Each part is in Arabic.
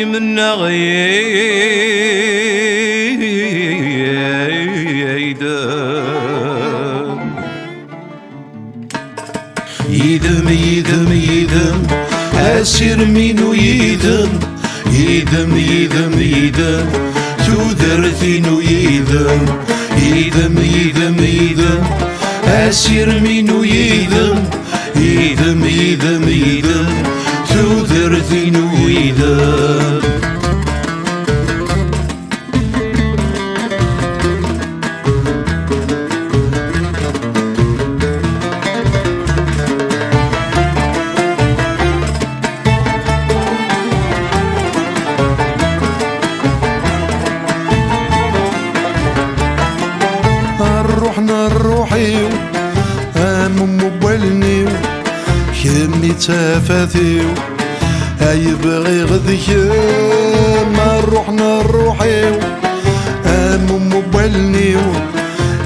منا يدم يدم يدم أسير منو يدم يدم يدم يدم تودرتينو يدم يدم يدم يدم أسير منو يدم يدم يدم يدم تودرتينو يدم روحنا الروحيو موبلنيو كمي تفاثيو يبغي غذيكم روحنا الروحيو موبلنيو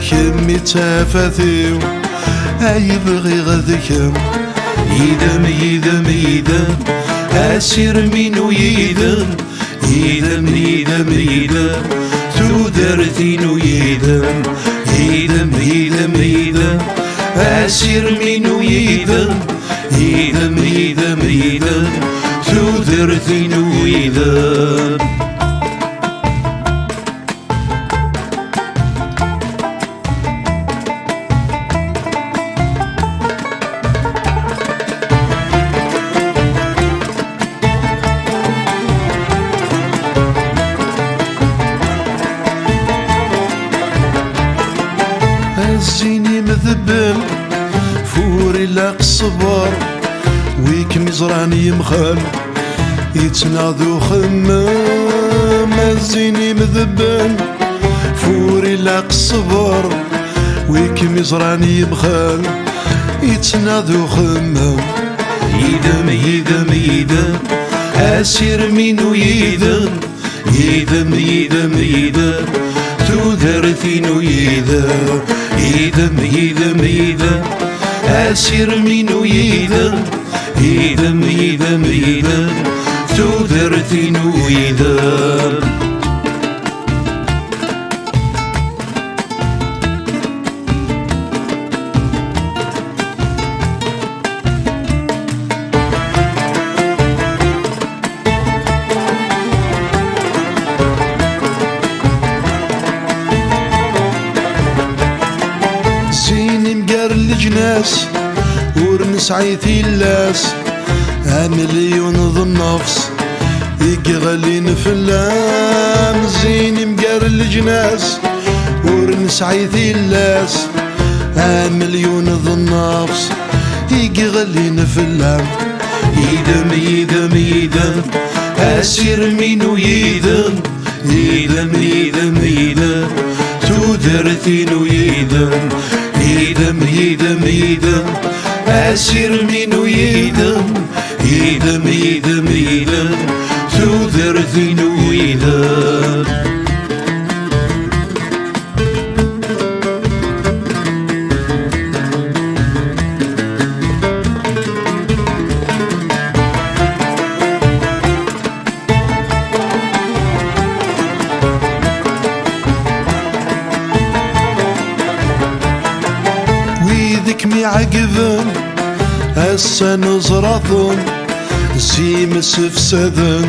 كمي تفاثيو يبغي غذيكم يدم يدم يدم أسير منو يدم يدم يدم يدم تودرتينو يدم يدم يدم يدم أسير منو يدم يدم يدم يدم تودرتينو يدم هزيني مذبل فوري لاق الصبر ويك مزراني مخال يتناضو خمام هزيني مذبل فوري لاق الصبر ويك مزراني مخال يتناضو خمام يدم يدم يدم أسير منو يدم يدم يدم يدم تودرتينو يدم يدم يدم يدم أسير منو يدم يدم يدم يدم تودرتينو يدم الجناس ورنسعي اللاس مليون ذو النفس يقغلين في اللام زيني مقار الجناس ورنسعي اللاس مليون ذو النفس يقغلين في اللام يدم يدم يدم أسير منو يدم يدم يدم يدم تودرتينو يدم يدم يدم يدم أسير منو يدم يدم يدم يدم تودرتينو يدم مي عقبن هسا نزرثن زيم سفسدن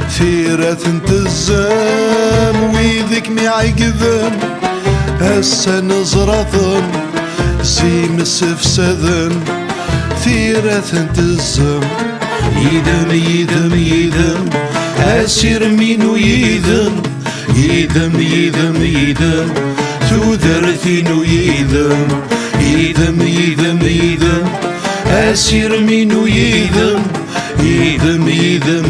ثيرة تزام ويذك مي عقبن هسا نزرثن زيم سفسدن ثيرة تزام يدم يدم يدم أسير منو يدم يدم يدم يدم تودرتينو يدم يدم يدم يدم أسير منو يدم يدم يدم